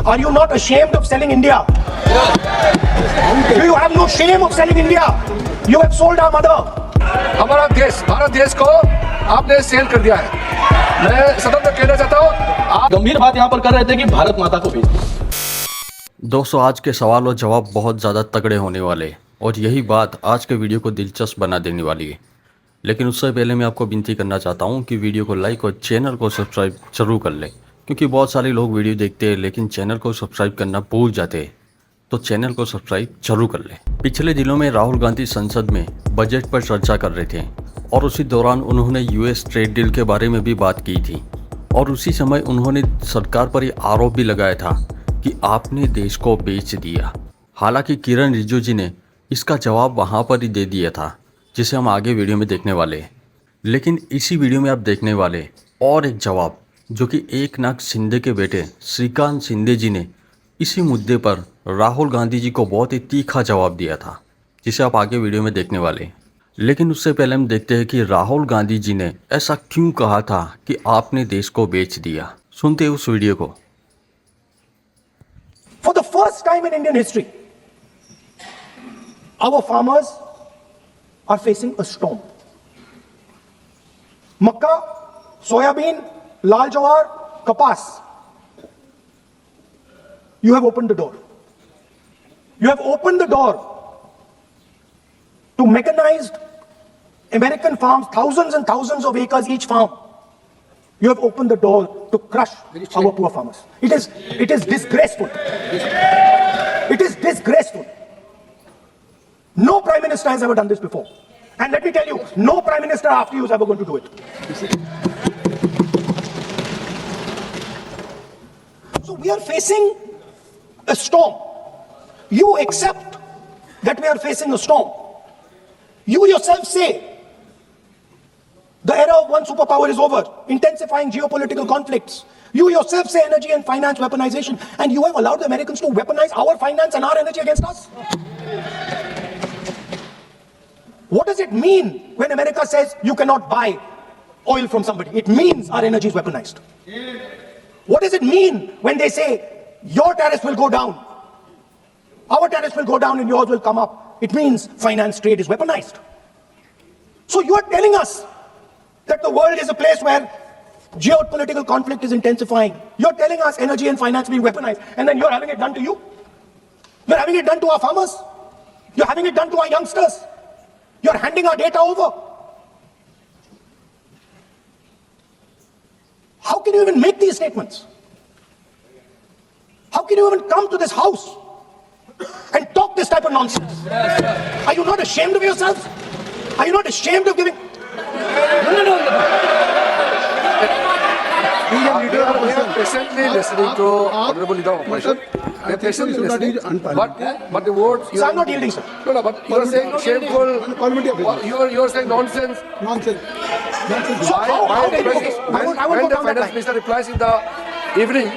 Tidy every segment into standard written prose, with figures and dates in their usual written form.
Are you not ashamed of selling India? Do you have no shame of selling India? You have sold our mother. हमारा देश, भारत देश को आपने cell कर दिया है। मैं सदन में कहना चाहता हूँ, आप गंभीर बात यहाँ पर कर रहे थे कि भारत माता को भेज। दोस्तों, आज के सवाल और जवाब बहुत ज़्यादा तगड़े होने वाले हैं और यही बात आज के वीडियो को दिलचस्प बना देने वाली है। लेकिन उससे पहले मैं आपको विनती करना चाहता हूं कि वीडियो को लाइक और चैनल को सब्सक्राइब जरूर कर लें, क्योंकि बहुत सारे लोग वीडियो देखते हैं लेकिन चैनल को सब्सक्राइब करना भूल जाते हैं। तो चैनल को सब्सक्राइब जरूर कर लें। पिछले दिनों में राहुल गांधी संसद में बजट पर चर्चा कर रहे थे और उसी दौरान उन्होंने यूएस ट्रेड डील के बारे में भी बात की थी और उसी समय उन्होंने सरकार पर ये आरोप भी लगाया था कि आपने देश को बेच दिया। हालांकि किरण रिजिजू जी ने इसका जवाब वहाँ पर ही दे दिया था, जिसे हम आगे वीडियो में देखने वाले हैं। लेकिन इसी वीडियो में आप देखने वाले और एक जवाब जो कि एकनाथ शिंदे के बेटे श्रीकांत शिंदे जी ने इसी मुद्दे पर राहुल गांधी जी को बहुत ही तीखा जवाब दिया था, जिसे आप आगे वीडियो में देखने वाले हैं। लेकिन उससे पहले हम देखते हैं कि राहुल गांधी जी ने ऐसा क्यों कहा था कि आपने देश को बेच दिया। सुनते हैं उस वीडियो को। For the first time in Indian history, our farmers are facing a storm. Makka, soybean, lal jawar, kapas. You have opened the door. You have opened the door to mechanized American farms, thousands and thousands of acres each farm. You have opened the door to crush our poor farmers. It is disgraceful. It is disgraceful. No prime minister has ever done this before. And let me tell you, no prime minister after you is ever going to do it. So we are facing a storm. You accept that we are facing a storm. You yourself say the era of one superpower is over, intensifying geopolitical conflicts. You yourself say energy and finance weaponization, and you have allowed the Americans to weaponize our finance and our energy against us? What does it mean when America says you cannot buy oil from somebody? It means our energy is weaponized. What does it mean when they say your tariffs will go down, our tariffs will go down and yours will come up? It means finance trade is weaponized. So you are telling us that the world is a place where geopolitical conflict is intensifying. You're telling us energy and finance being weaponized, and then you're having it done to you. You're having it done to our farmers. You're having it done to our youngsters. You're handing our data over. How can you even make these statements? How can you even come to this house and talk this type of nonsense? Are you not ashamed of yourselves? Are you not ashamed of giving? No. We are patiently listening to Honorable Leader of Opposition. We are patiently listening. But the words... So I'm not yielding, sir. No, but you are saying shameful. You are saying nonsense. Nonsense. How can you? When the finance minister replies in the evening,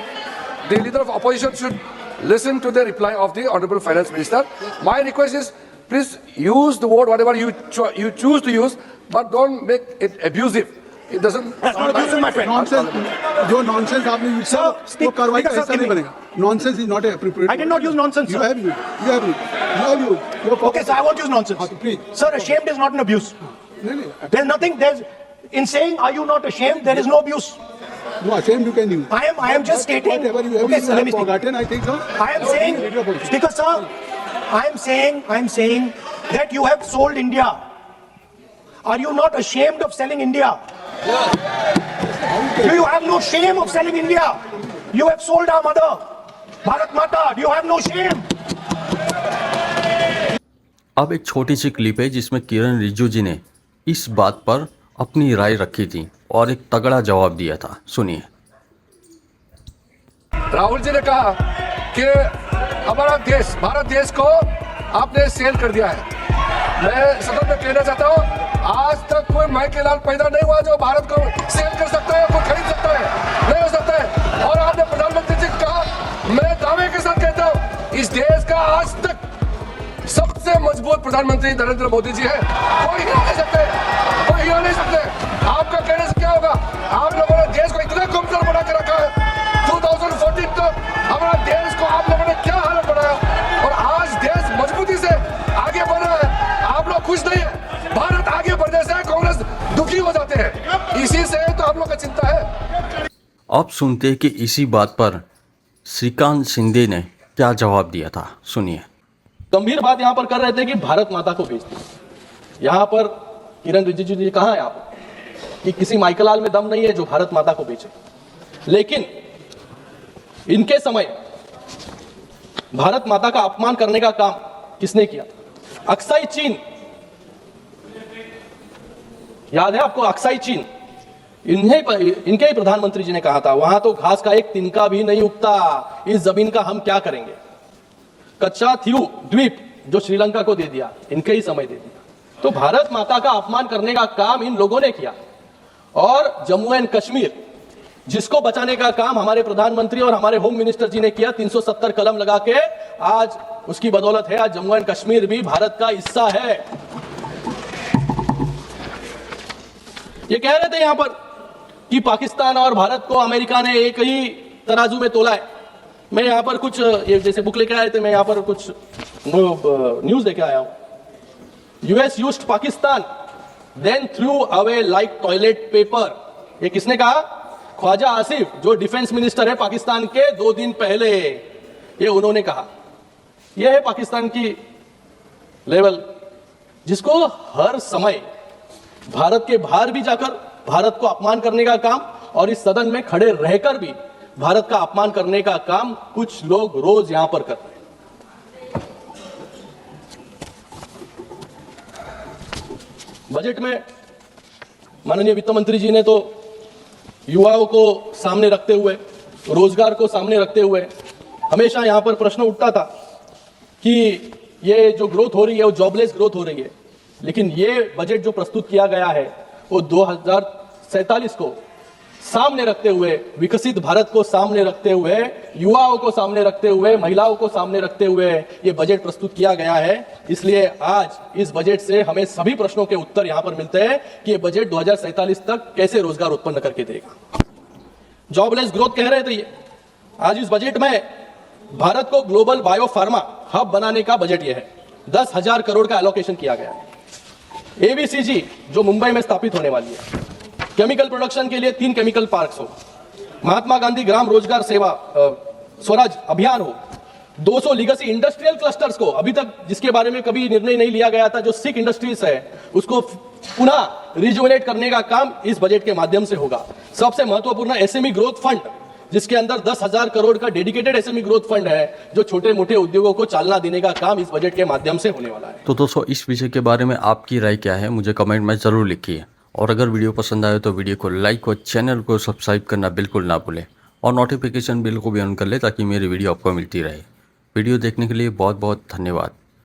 the leader of opposition should listen to the reply of the honorable finance minister. My request is, please use the word whatever you choose to use, but don't make it abusive. It doesn't. That's not abusive, my friend. Nonsense. जो nonsense आपने use Sir, किया, speak. वो कार्रवाई Speak, sir, ऐसा नहीं speak. बनेगा. Nonsense is not appropriate. I did not use nonsense, You sir. have used. You have used. You have used. Your Okay, so I won't use nonsense. Okay, please. Sir, ashamed is not an abuse. नहीं. There's nothing, in saying, are you not ashamed, there is no abuse. No, ashamed you can use. I am just stating. Whatever you have, Okay, you sir, let have me speak. forgotten, I think so. I am saying, Speaker, sir, I am saying that you have sold India. Are you not ashamed of selling India? Do you have no shame of selling India? You have sold our mother, Bharat Mata. Do you have no shame? अब एक छोटी सी clip है जिसमें किरण रिजिजू जी ने इस बात पर अपनी राय रखी थी और एक तगड़ा जवाब दिया था। सुनिए। राहुल जी ने कहा कि हमारा देश, भारत देश को आपने सेल कर दिया है। मैं सदन में कहना चाहता हूँ, आज तक कोई माई के लाल पैदा नहीं हुआ जो भारत को सेल कर सकता है, कोई खरीद सकता है, नहीं हो सकता है। और आपने प्रधानमंत्री जी को कहा, मैं दावे के साथ कहता हूँ, इस देश का आज तक सबसे मजबूत प्रधानमंत्री नरेंद्र मोदी जी है। कोई हिला नहीं सकते, कोई हिला नहीं सकते। आपका कहने से क्या होगा? आप लोगों ने देश को इतना कमजोर बना के रखा है। 2014 तक हमारा देश इसी से तो हम लोग का चिंता है। अब सुनते हैं कि इसी बात पर श्रीकांत शिंदे ने क्या जवाब दिया था, सुनिए। गंभीर बात यहाँ पर कर रहे थे कि भारत माता को भेज दी। यहाँ पर किरण रिजिजू जी कहाँ है आप कि किसी माइकलाल में दम नहीं है जो भारत माता को भेजे। लेकिन इनके समय भारत माता का अपमान करने का काम किसने किया? अक्साई चीन, याद है आपको अक्साई चीन? इनके ही प्रधानमंत्री जी ने कहा था वहां तो घास का एक तिनका भी नहीं उगता, इस जमीन का हम क्या करेंगे। कच्चा थीव द्वीप जो श्रीलंका को दे दिया, इनके ही समय दे दिया। तो भारत माता का अपमान करने का काम इन लोगों ने किया। और जम्मू एंड कश्मीर जिसको बचाने का काम हमारे प्रधानमंत्री और हमारे होम मिनिस्टर जी ने किया, 370 कलम लगा के, आज उसकी बदौलत है आज जम्मू एंड कश्मीर भी भारत का हिस्सा है। ये कह रहे थे यहां पर कि पाकिस्तान और भारत को अमेरिका ने एक ही तराजू में तोला है। मैं यहां पर कुछ ये जैसे बुक लेके आए थे, मैं यहां पर कुछ न्यूज लेके आया हूं। US used Pakistan then threw away like toilet paper. ये किसने कहा? ख्वाजा आसिफ जो डिफेंस मिनिस्टर है पाकिस्तान के, 2 दिन पहले ये उन्होंने कहा। यह है पाकिस्तान की लेवल, जिसको हर समय भारत के बाहर भी जाकर भारत को अपमान करने का काम और इस सदन में खड़े रहकर भी भारत का अपमान करने का काम कुछ लोग रोज यहां पर कर रहे हैं। बजट में माननीय वित्त मंत्री जी ने तो युवाओं को सामने रखते हुए, रोजगार को सामने रखते हुए, हमेशा यहां पर प्रश्न उठता था कि ये जो ग्रोथ हो रही है वो जॉबलेस ग्रोथ हो रही है। लेकिन ये बजट जो प्रस्तुत किया गया है वो 2047 को सामने रखते हुए, विकसित भारत को सामने रखते हुए, युवाओं को सामने रखते हुए, महिलाओं को सामने रखते हुए ये बजट प्रस्तुत किया गया है। इसलिए आज इस बजट से हमें सभी प्रश्नों के उत्तर यहां पर मिलते हैं कि ये बजट 2047 तक कैसे रोजगार उत्पन्न करके देगा। जॉबलेस ग्रोथ कह रहे थे ये, आज इस बजट में भारत को ग्लोबल बायो फार्मा हब बनाने का बजट ये है। 10,000 करोड़ का एलोकेशन किया गया है। एबीसीजी जो मुंबई में स्थापित होने वाली है, केमिकल प्रोडक्शन के लिए 3 केमिकल पार्क्स हो, महात्मा गांधी ग्राम रोजगार सेवा स्वराज अभियान हो, 200 लीगेसी इंडस्ट्रियल क्लस्टर्स को, अभी तक जिसके बारे में कभी निर्णय नहीं लिया गया था, जो सिक इंडस्ट्रीज है उसको पुनः रिजुवेनेट करने का काम इस बजट के माध्यम से होगा। सबसे महत्वपूर्ण एसएमई ग्रोथ फंड, जिसके अंदर 10,000 करोड़ का डेडिकेटेड एसएमई ग्रोथ फंड है, जो छोटे मोटे उद्योगों को चालना देने का काम इस बजट के माध्यम से होने वाला है। तो दोस्तों, इस विषय के बारे में आपकी राय क्या है, मुझे कमेंट में ज़रूर लिखिए। और अगर वीडियो पसंद आए तो वीडियो को लाइक और चैनल को सब्सक्राइब करना बिल्कुल ना भूलें और नोटिफिकेशन बिल को भी ऑन कर ले ताकि मेरी वीडियो आपको मिलती रहे। वीडियो देखने के लिए बहुत बहुत धन्यवाद।